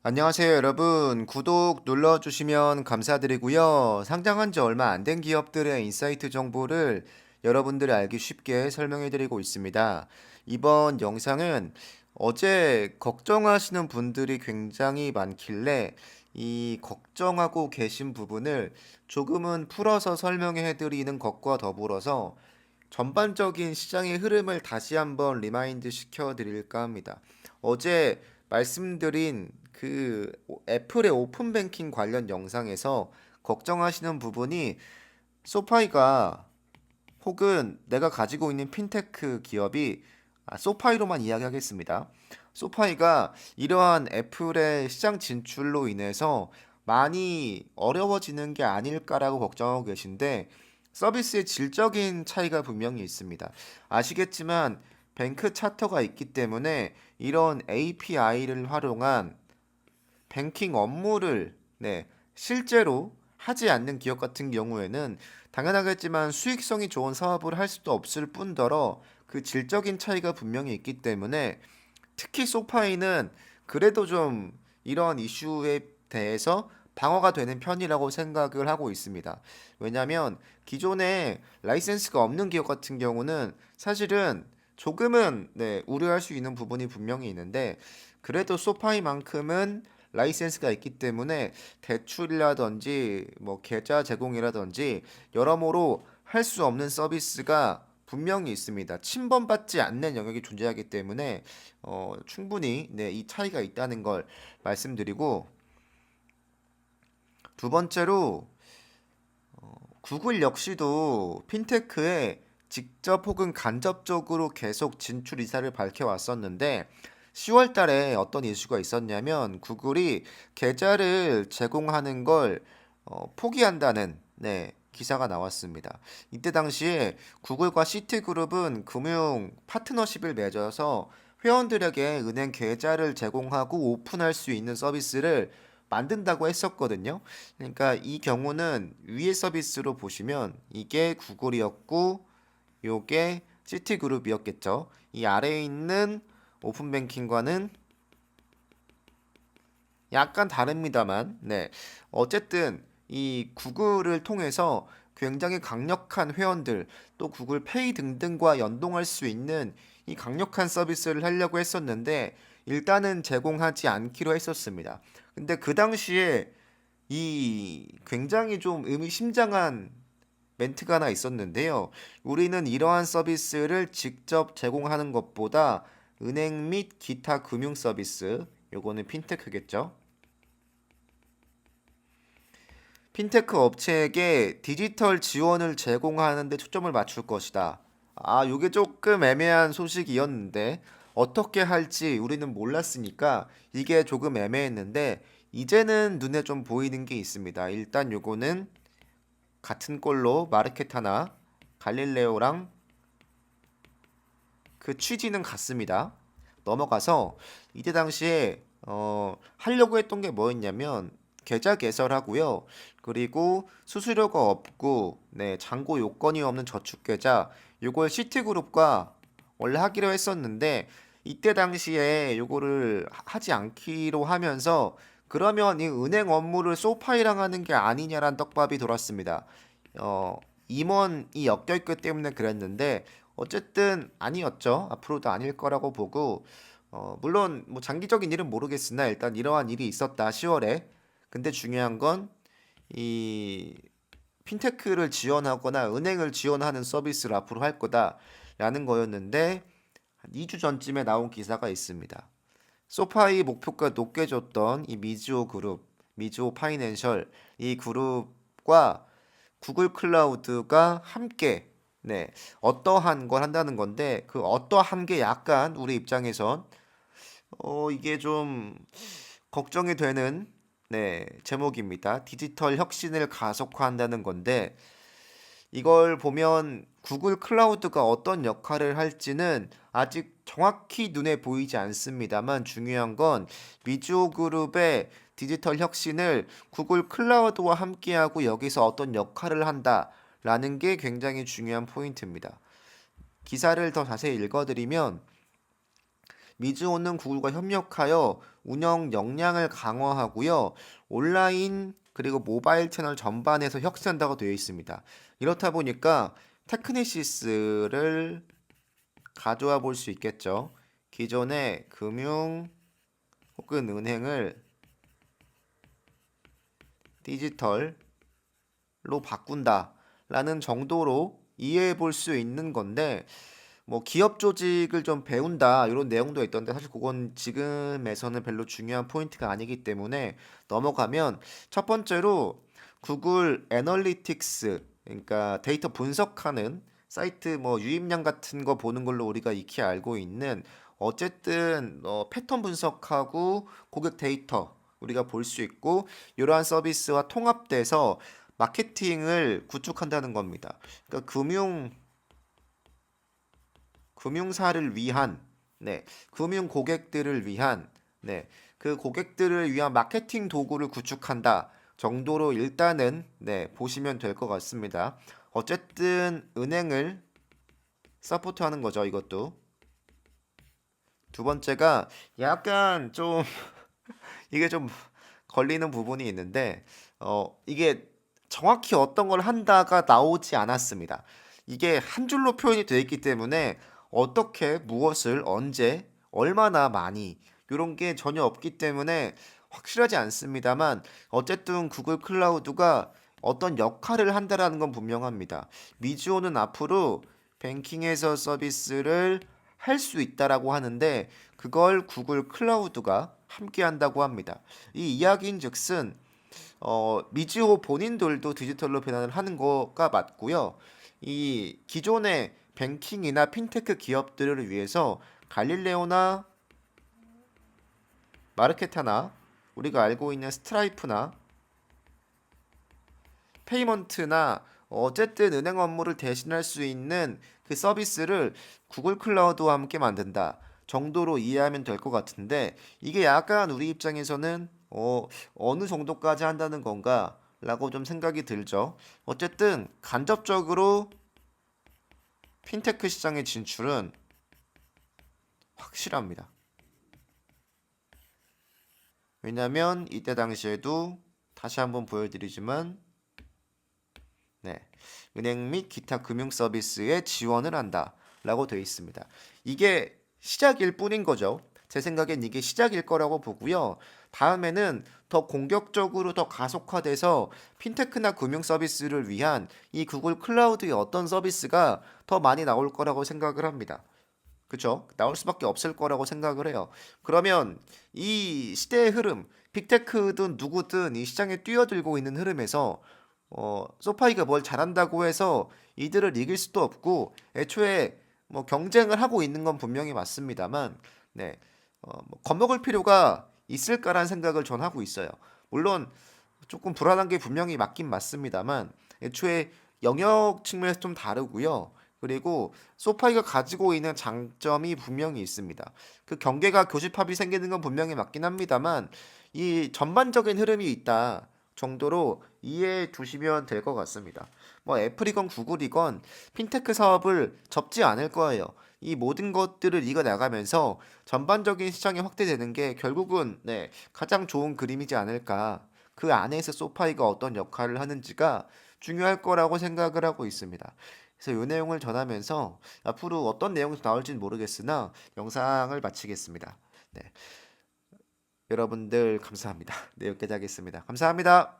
안녕하세요, 여러분. 구독 눌러주시면 감사드리고요. 상장한 지 얼마 안 된 기업들의 인사이트 정보를 여러분들이 알기 쉽게 설명해드리고 있습니다. 이번 영상은 어제 걱정하시는 분들이 굉장히 많길래 이 걱정하고 계신 부분을 조금은 풀어서 설명해드리는 것과 더불어서 전반적인 시장의 흐름을 다시 한번 리마인드 시켜드릴까 합니다. 어제 말씀드린 그 애플의 오픈 뱅킹 관련 영상에서 걱정하시는 부분이 소파이가 혹은 내가 가지고 있는 핀테크 기업이 소파이로만 이야기하겠습니다. 소파이가 이러한 애플의 시장 진출로 인해서 많이 어려워지는 게 아닐까라고 걱정하고 계신데 서비스의 질적인 차이가 분명히 있습니다. 아시겠지만 뱅크 차터가 있기 때문에 이런 API를 활용한 뱅킹 업무를 실제로 하지 않는 기업 같은 경우에는 당연하겠지만 수익성이 좋은 사업을 할 수도 없을 뿐더러 그 질적인 차이가 분명히 있기 때문에 특히 소파이는 그래도 좀 이런 이슈에 대해서 방어가 되는 편이라고 생각을 하고 있습니다. 왜냐하면 기존에 라이센스가 없는 기업 같은 경우는 사실은 조금은 우려할 수 있는 부분이 분명히 있는데 그래도 소파이만큼은 라이센스가 있기 때문에 대출이라든지 뭐 계좌 제공이라든지 여러모로 할 수 없는 서비스가 분명히 있습니다. 침범받지 않는 영역이 존재하기 때문에 충분히 이 차이가 있다는 걸 말씀드리고 두 번째로 구글 역시도 핀테크에 직접 혹은 간접적으로 계속 진출 의사를 밝혀왔었는데 10월 달에 어떤 이슈가 있었냐면 구글이 계좌를 제공하는 걸 포기한다는 기사가 나왔습니다. 이때 당시에 구글과 시티그룹은 금융 파트너십을 맺어서 회원들에게 은행 계좌를 제공하고 오픈할 수 있는 서비스를 만든다고 했었거든요. 그러니까 이 경우는 위의 서비스로 보시면 이게 구글이었고 요게 시티그룹이었겠죠. 이 아래에 있는 오픈뱅킹과는 약간 다릅니다만, 어쨌든 이 구글을 통해서 굉장히 강력한 회원들, 또 구글 페이 등등과 연동할 수 있는 이 강력한 서비스를 하려고 했었는데, 일단은 제공하지 않기로 했었습니다. 근데 그 당시에 이 굉장히 좀 의미심장한 멘트가 하나 있었는데요. 우리는 이러한 서비스를 직접 제공하는 것보다 은행 및 기타 금융 서비스, 요거는 핀테크겠죠. 핀테크 업체에게 디지털 지원을 제공하는 데 초점을 맞출 것이다. 요게 조금 애매한 소식이었는데 어떻게 할지 우리는 몰랐으니까 이게 조금 애매했는데 이제는 눈에 좀 보이는 게 있습니다. 일단 요거는 같은 꼴로 마르케타나 갈릴레오랑 그 취지는 같습니다. 넘어가서 이때 당시에 하려고 했던 게 뭐였냐면 계좌 개설하고요. 그리고 수수료가 없고 잔고 요건이 없는 저축 계좌 요걸 시티그룹과 원래 하기로 했었는데 이때 당시에 요거를 하지 않기로 하면서 그러면 이 은행 업무를 소파이랑 하는 게 아니냐란 떡밥이 돌았습니다. 어, 임원이 엮여있기 때문에 그랬는데 어쨌든 아니었죠. 앞으로도 아닐 거라고 보고 물론 뭐 장기적인 일은 모르겠으나 일단 이러한 일이 있었다 10월에. 근데 중요한 건 이 핀테크를 지원하거나 은행을 지원하는 서비스를 앞으로 할 거다라는 거였는데 한 2주 전쯤에 나온 기사가 있습니다. 소파이 목표가 높게 줬던 이 미즈오 그룹, 미즈오 파이낸셜 이 그룹과 구글 클라우드가 함께 어떠한 걸 한다는 건데 그 어떠한 게 약간 우리 입장에선 이게 좀 걱정이 되는 제목입니다. 디지털 혁신을 가속화한다는 건데 이걸 보면 구글 클라우드가 어떤 역할을 할지는 아직 정확히 눈에 보이지 않습니다만 중요한 건 미주호 그룹의 디지털 혁신을 구글 클라우드와 함께하고 여기서 어떤 역할을 한다라는 게 굉장히 중요한 포인트입니다. 기사를 더 자세히 읽어드리면 미즈호는 구글과 협력하여 운영 역량을 강화하고요. 온라인 그리고 모바일 채널 전반에서 혁신한다고 되어 있습니다. 이렇다 보니까 테크니시스를 가져와 볼 수 있겠죠. 기존의 금융 혹은 은행을 디지털로 바꾼다라는 정도로 이해해 볼 수 있는 건데 뭐 기업 조직을 좀 배운다 이런 내용도 있던데 사실 그건 지금에서는 별로 중요한 포인트가 아니기 때문에 넘어가면 첫 번째로 구글 애널리틱스 그러니까 데이터 분석하는 사이트 뭐 유입량 같은 거 보는 걸로 우리가 익히 알고 있는 어쨌든 패턴 분석하고 고객 데이터 우리가 볼 수 있고 이러한 서비스와 통합돼서 마케팅을 구축한다는 겁니다. 그러니까 금융사를 위한 금융 고객들을 위한 그 고객들을 위한 마케팅 도구를 구축한다 정도로 일단은 보시면 될 것 같습니다. 어쨌든 은행을 서포트하는 거죠, 이것도. 두 번째가 약간 좀 이게 좀 걸리는 부분이 있는데 이게 정확히 어떤 걸 한다가 나오지 않았습니다. 이게 한 줄로 표현이 되어 있기 때문에 어떻게 무엇을 언제 얼마나 많이 이런 게 전혀 없기 때문에 확실하지 않습니다만 어쨌든 구글 클라우드가 어떤 역할을 한다라는 건 분명합니다. 미주호는 앞으로 뱅킹에서 서비스를 할 수 있다라고 하는데 그걸 구글 클라우드가 함께 한다고 합니다. 이 이야기인즉슨 미즈호 본인들도 디지털로 변환을 하는 거가 맞고요. 이 기존의 뱅킹이나 핀테크 기업들을 위해서 갈릴레오나 마르케타나 우리가 알고 있는 스트라이프나 페이먼트나 어쨌든 은행 업무를 대신할 수 있는 그 서비스를 구글 클라우드와 함께 만든다 정도로 이해하면 될 것 같은데 이게 약간 우리 입장에서는 어느 정도까지 한다는 건가 라고 좀 생각이 들죠. 어쨌든 간접적으로 핀테크 시장의 진출은 확실합니다. 왜냐면 이때 당시에도 다시 한번 보여드리지만 네, 은행 및 기타 금융 서비스에 지원을 한다라고 되어 있습니다. 이게 시작일 뿐인 거죠. 제 생각엔 이게 시작일 거라고 보고요. 다음에는 더 공격적으로 더 가속화돼서 핀테크나 금융 서비스를 위한 이 구글 클라우드의 어떤 서비스가 더 많이 나올 거라고 생각을 합니다. 그쵸? 나올 수밖에 없을 거라고 생각을 해요. 그러면 이 시대의 흐름, 빅테크든 누구든 이 시장에 뛰어들고 있는 흐름에서 소파이가 뭘 잘한다고 해서 이들을 이길 수도 없고 애초에 뭐 경쟁을 하고 있는 건 분명히 맞습니다만 뭐 겁먹을 필요가 있을까라는 생각을 전 하고 있어요. 물론 조금 불안한 게 분명히 맞긴 맞습니다만 애초에 영역 측면에서 좀 다르고요. 그리고 소파이가 가지고 있는 장점이 분명히 있습니다. 그 경계가 교집합이 생기는 건 분명히 맞긴 합니다만 이 전반적인 흐름이 있다 정도로 이해해 두시면 될 것 같습니다. 뭐 애플이건 구글이건 핀테크 사업을 접지 않을 거예요. 이 모든 것들을 이겨 나가면서 전반적인 시장이 확대되는 게 결국은 가장 좋은 그림이지 않을까. 그 안에서 소파이가 어떤 역할을 하는지가 중요할 거라고 생각을 하고 있습니다. 그래서 이 내용을 전하면서 앞으로 어떤 내용이 나올지는 모르겠으나 영상을 마치겠습니다. 네, 여러분들 감사합니다. 네, 여기까지 하겠습니다. 감사합니다.